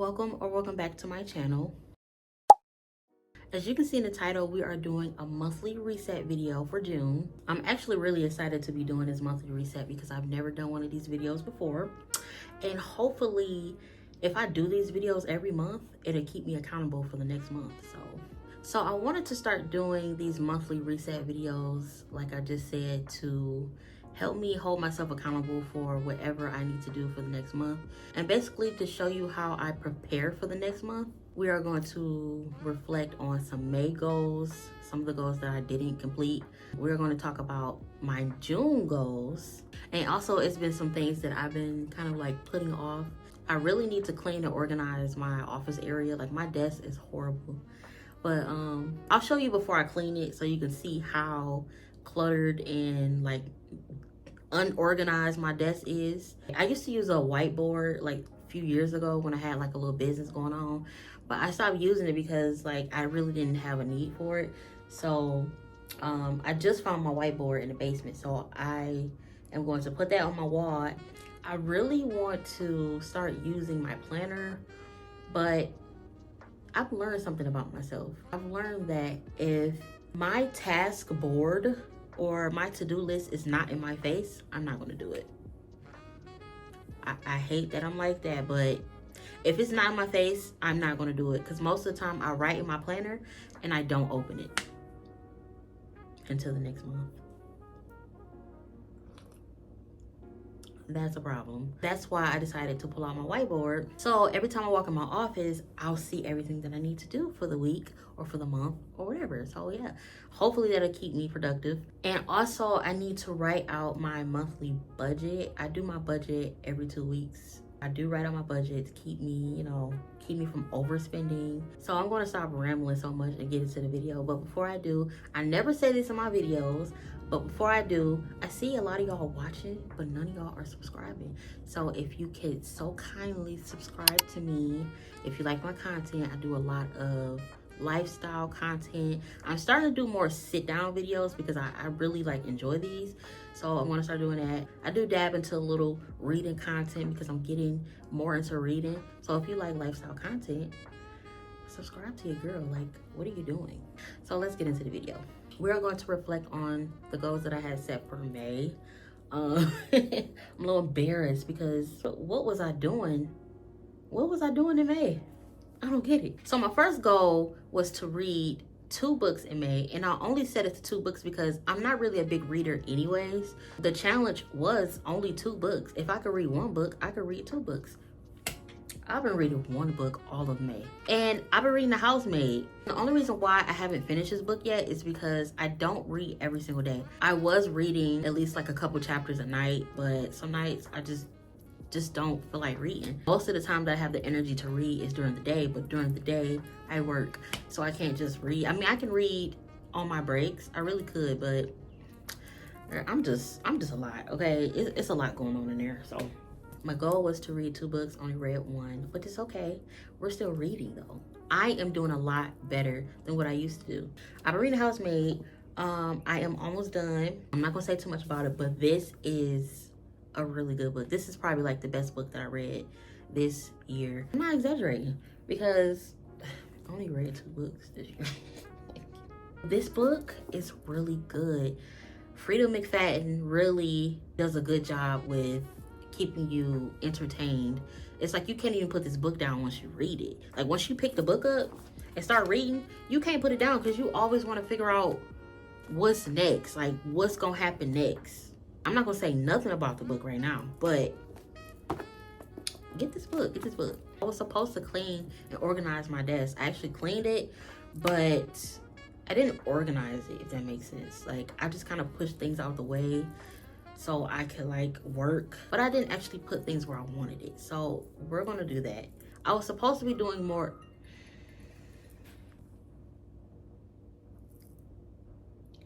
Welcome back to my channel. As you can see in the title, we are doing a monthly reset video for June. I'm actually really excited to be doing this monthly reset because I've never done one of these videos before. And hopefully, if I do these videos every month, it'll keep me accountable for the next month. So I wanted to start doing these monthly reset videos, like I just said, to help me hold myself accountable for whatever I need to do for the next month. And basically to show you how I prepare for the next month. We are going to reflect on some May goals, some of the goals that I didn't complete. We're going to talk about my June goals. And also it's been some things that I've been kind of like putting off. I really need to clean and organize my office area. Like my desk is horrible. But I'll show you before I clean it so you can see how cluttered and like unorganized my desk is. I used to use a whiteboard like a few years ago when I had like a little business going on, but I stopped using it because like I really didn't have a need for it. So I just found my whiteboard in the basement, so I am going to put that on my wall. I really want to start using my planner, but I've learned something about myself. I've learned that if my task board or my to-do list is not in my face, I'm not gonna do it. I hate that I'm like that, but if it's not in my face, I'm not gonna do it. Because most of the time I write in my planner and I don't open it until the next month. That's a problem. That's why I decided to pull out my whiteboard. So every time I walk in my office, I'll see everything that I need to do for the week or for the month or whatever. So yeah, hopefully that'll keep me productive. And also I need to write out my monthly budget. I do my budget every 2 weeks. I do write out my budget to keep me, keep me from overspending. So I'm going to stop rambling so much and get into the video. But before I do, I never say this in my videos, but before I do, I see a lot of y'all watching, but none of y'all are subscribing. So if you could so kindly subscribe to me. If you like my content, I do a lot of lifestyle content. I'm starting to do more sit down videos because I really like enjoy these. So I want to start doing that. I do dab into a little reading content because I'm getting more into reading. So if you like lifestyle content, subscribe to your girl. Like, what are you doing? So let's get into the video. We're going to reflect on the goals that I had set for May. I'm a little embarrassed because what was I doing? What was I doing in May? I don't get it. So my first goal was to read 2 books in May, and I only set it to 2 books because I'm not really a big reader anyways. The challenge was only 2 books. If I could read 1 book, I could read 2 books. I've been reading 1 book all of May, and I've been reading The Housemaid. The only reason why I haven't finished this book yet is because I don't read every single day. I was reading at least like a couple chapters a night, but some nights I just don't feel like reading. Most of the time that I have the energy to read is during the day, but during the day I work, so I can't just read. I mean, I can read on my breaks. I really could, but I'm just a lot, okay? It's a lot going on in there. So my goal was to read 2 books, only read 1, but it's okay. We're still reading though. I am doing a lot better than what I used to do. I've been reading The Housemaid. I am almost done. I'm not gonna say too much about it, but this is a really good book. This is probably like the best book that I read this year. I'm not exaggerating because I only read 2 books this year. This book is really good. Frida McFadden really does a good job with keeping you entertained. It's like you can't even put this book down once you read it. Like once you pick the book up and start reading, you can't put it down because you always want to figure out what's next, like what's gonna happen next. I'm not gonna say nothing about the book right now, but get this book. I was supposed to clean and organize my desk. I actually cleaned it, but I didn't organize it, if that makes sense. Like I just kind of pushed things out the way so I could like work, but I didn't actually put things where I wanted it. So we're gonna do that. I was supposed to be doing more.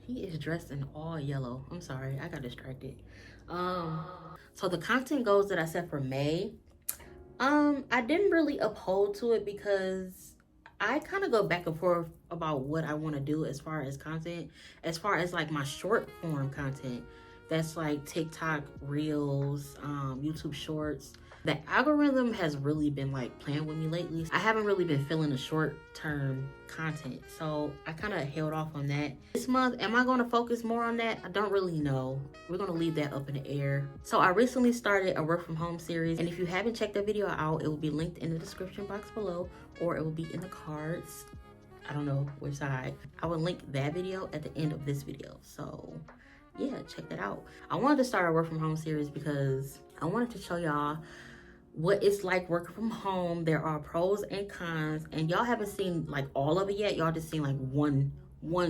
He is dressed in all yellow. I'm sorry, I got distracted. So the content goals that I set for May, I didn't really uphold to it because I kind of go back and forth about what I want to do as far as content, as far as like my short form content. That's like TikTok Reels, YouTube Shorts. The algorithm has really been like playing with me lately. I haven't really been feeling the short-term content, so I kind of held off on that. This month, am I going to focus more on that? I don't really know. We're going to leave that up in the air. So I recently started a work from home series, and if you haven't checked that video out, it will be linked in the description box below, or it will be in the cards. I don't know which side. I will link that video at the end of this video. So yeah, check that out. I wanted to start a work from home series because I wanted to show y'all what it's like working from home. There are pros and cons, and y'all haven't seen like all of it yet. Y'all just seen like one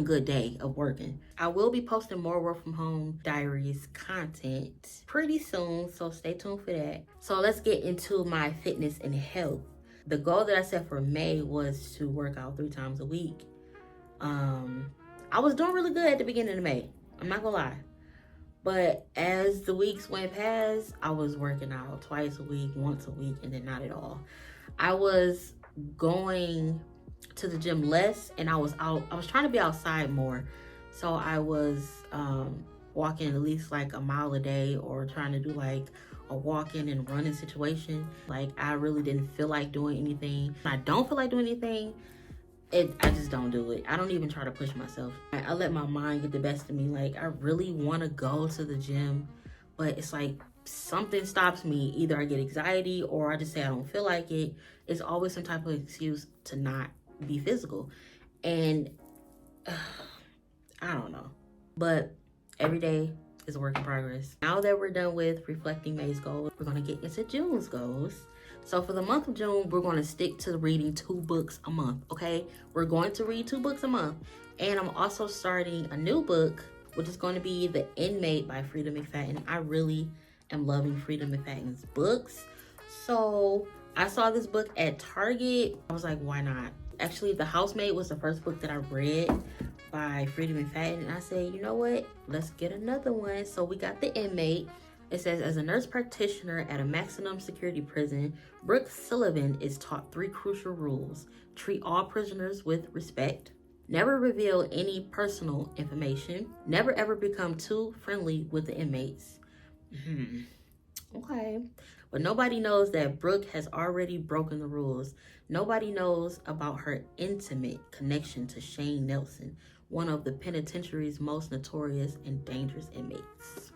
good day of working. I will be posting more work from home diaries content pretty soon, so stay tuned for that. So let's get into my fitness and health. The goal that I set for May was to work out 3 times a week. I was doing really good at the beginning of May, I'm not gonna lie. But as the weeks went past, I was working out twice a week, once a week, and then not at all. I was going to the gym less, and I was trying to be outside more. So I was walking at least like a mile a day, or trying to do like a walking and running situation. Like, I really didn't feel like doing anything. When I don't feel like doing anything, I just don't do it. I don't even try to push myself. I let my mind get the best of me. Like, I really want to go to the gym, but it's like something stops me. Either I get anxiety, or I just say I don't feel like it. It's always some type of excuse to not be physical. And I don't know. But every day is a work in progress. Now that we're done with reflecting May's goals, we're going to get into June's goals. So for the month of June, we're going to stick to reading 2 books a month, okay? We're going to read 2 books a month. And I'm also starting a new book, which is going to be The Inmate by Frida McFadden. I really am loving Frida McFadden's books. So I saw this book at Target. I was like, why not? Actually, The Housemaid was the first book that I read by Frida McFadden. And I said, you know what? Let's get another one. So we got The Inmate. It says, as a nurse practitioner at a maximum security prison, Brooke Sullivan is taught 3 crucial rules. Treat all prisoners with respect. Never reveal any personal information. Never ever become too friendly with the inmates. Okay. But nobody knows that Brooke has already broken the rules. Nobody knows about her intimate connection to Shane Nelson, one of the penitentiary's most notorious and dangerous inmates.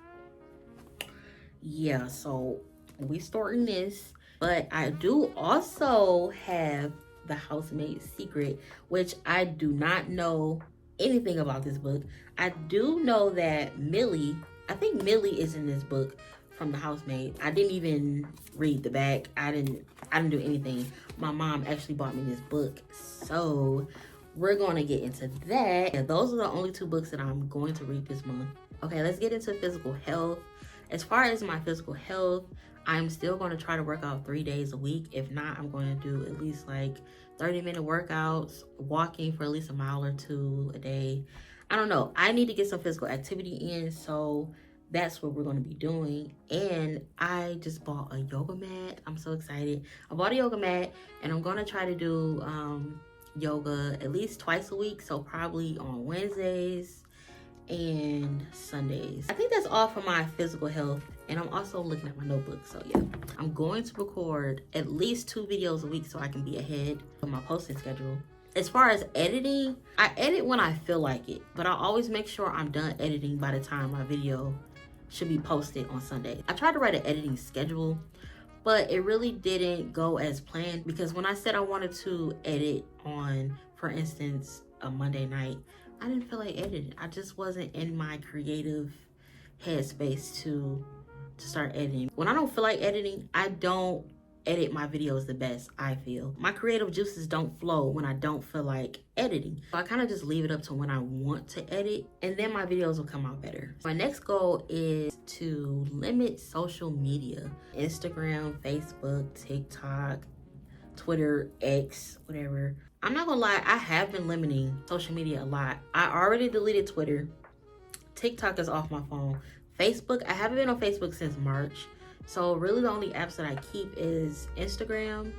Yeah, so we starting this, but I do also have The Housemaid's Secret, which I do not know anything about this book. I do know that I think Millie is in this book from The Housemaid. I didn't even read the back. I didn't do anything. My mom actually bought me this book, so we're going to get into that. And those are the only 2 books that I'm going to read this month. Okay, let's get into physical health. As far as my physical health, I'm still going to try to work out 3 days a week. If not, I'm going to do at least like 30-minute workouts, walking for at least a mile or 2 a day. I don't know. I need to get some physical activity in, so that's what we're going to be doing. And I just bought a yoga mat. I'm so excited. I bought a yoga mat, and I'm going to try to do yoga at least twice a week, so probably on Wednesdays and Sundays. I think that's all for my physical health, and I'm also looking at my notebook. So yeah, I'm going to record at least 2 videos a week so I can be ahead of my posting schedule. As far as editing, I edit when I feel like it, but I always make sure I'm done editing by the time my video should be posted on Sunday. I tried to write an editing schedule, but it really didn't go as planned, because when I said I wanted to edit on, for instance, a Monday night, I didn't feel like editing. I just wasn't in my creative headspace to start editing. When I don't feel like editing, I don't edit my videos the best, I feel. My creative juices don't flow when I don't feel like editing. So I kind of just leave it up to when I want to edit, and then my videos will come out better. My next goal is to limit social media. Instagram, Facebook, TikTok, Twitter, X, whatever. I'm not gonna lie, I have been limiting social media a lot. I already deleted Twitter. TikTok is off my phone. Facebook, I haven't been on Facebook since March. So really the only apps that I keep is Instagram,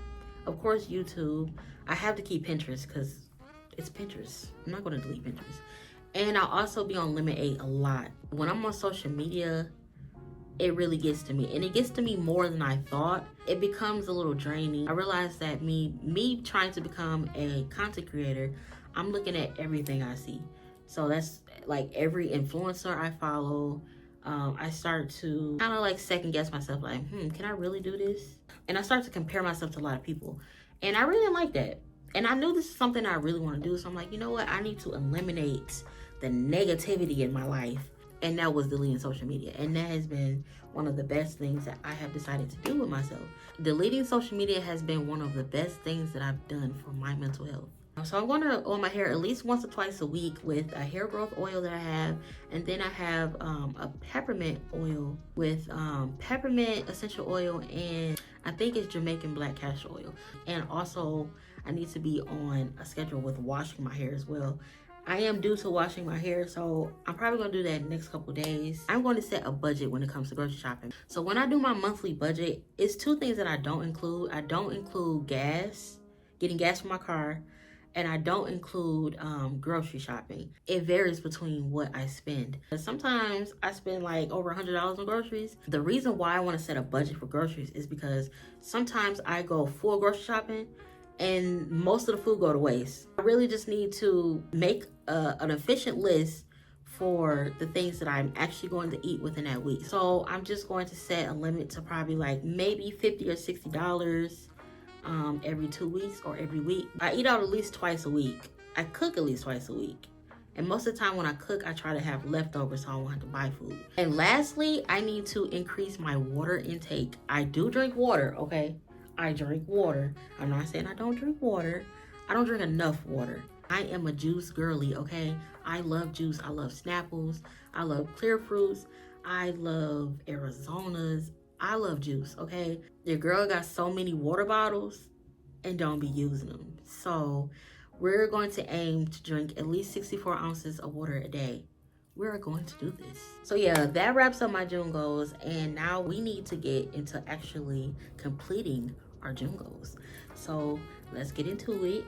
of course YouTube. I have to keep Pinterest because it's Pinterest. I'm not gonna delete Pinterest. And I'll also be on Limit 8 a lot. When I'm on social media, it really gets to me, and it gets to me more than I thought. It becomes a little draining. I realized that me trying to become a content creator, I'm looking at everything I see. So that's like every influencer I follow. I start to kind of like second guess myself, like, can I really do this? And I start to compare myself to a lot of people, and I really didn't like that. And I knew this is something I really want to do, so I'm like, you know what? I need to eliminate the negativity in my life, and that was deleting social media. And that has been one of the best things that I have decided to do with myself. Deleting social media has been one of the best things that I've done for my mental health. So I'm going to oil my hair at least once or twice a week with a hair growth oil that I have. And then I have a peppermint oil with peppermint essential oil, and I think it's Jamaican black castor oil. And also I need to be on a schedule with washing my hair as well. I am due to washing my hair, so I'm probably going to do that in the next couple days. I'm going to set a budget when it comes to grocery shopping. So when I do my monthly budget, it's two things that I don't include. I don't include gas, getting gas for my car, and I don't include grocery shopping. It varies between what I spend. Sometimes I spend like over $100 on groceries. The reason why I want to set a budget for groceries is because sometimes I go full grocery shopping and most of the food go to waste. I really just need to make an efficient list for the things that I'm actually going to eat within that week. So I'm just going to set a limit to probably like maybe $50 or $60 every 2 weeks or every week. I eat out at least twice a week. I cook at least twice a week. And most of the time when I cook, I try to have leftovers so I won't have to buy food. And lastly, I need to increase my water intake. I do drink water, okay? I drink water. I'm not saying I don't drink water. I don't drink enough water. I am a juice girly, okay? I love juice. I love Snapples. I love clear fruits. I love Arizonas. I love juice, okay? Your girl got so many water bottles and don't be using them. So we're going to aim to drink at least 64 ounces of water a day. We're going to do this. So yeah, that wraps up my June goals. And now we need to get into actually completing our June goals. So let's get into it.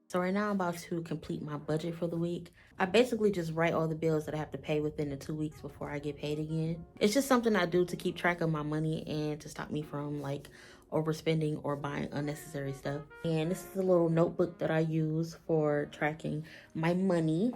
So right now I'm about to complete my budget for the week. I basically just write all the bills that I have to pay within the 2 weeks before I get paid again. It's just something I do to keep track of my money and to stop me from like overspending or buying unnecessary stuff. And this is a little notebook that I use for tracking my money.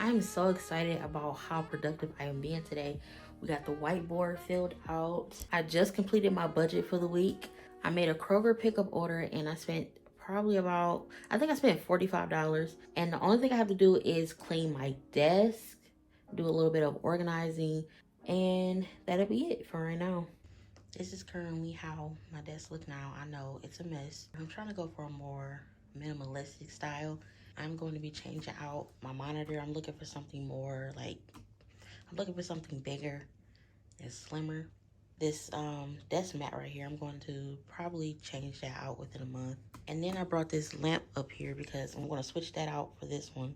I'm so excited about how productive I am being today. We got the whiteboard filled out. I just completed my budget for the week. I made a Kroger pickup order and I spent probably about, I think I spent $45. And the only thing I have to do is clean my desk, do a little bit of organizing, and that'll be it for right now. This is currently how my desk looks now. I know it's a mess. I'm trying to go for a more minimalistic style. I'm going to be changing out my monitor. I'm looking for something more like, I'm looking for something bigger and slimmer. This desk mat right here, I'm going to probably change that out within a month. And then I brought this lamp up here because I'm going to switch that out for this one.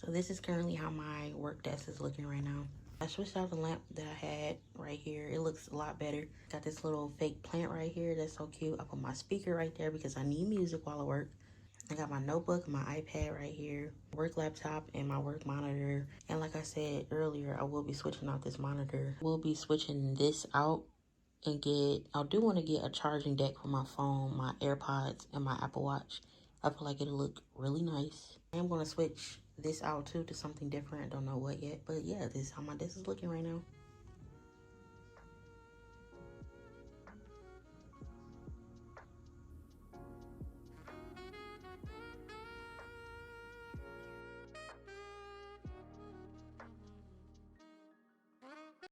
So this is currently how my work desk is looking right now. I switched out the lamp that I had right here. It looks a lot better. Got this little fake plant right here. That's so cute. I put my speaker right there because I need music while I work. I got my notebook and my iPad right here, work laptop and my work monitor. And like I said earlier, I will be switching out this monitor. We'll be switching this out and I do want to get a charging deck for my phone, my AirPods, and my Apple Watch. I feel like it'll look really nice. I am going to switch this out too to something different. Don't know what yet, but yeah, this is how my desk is looking right now.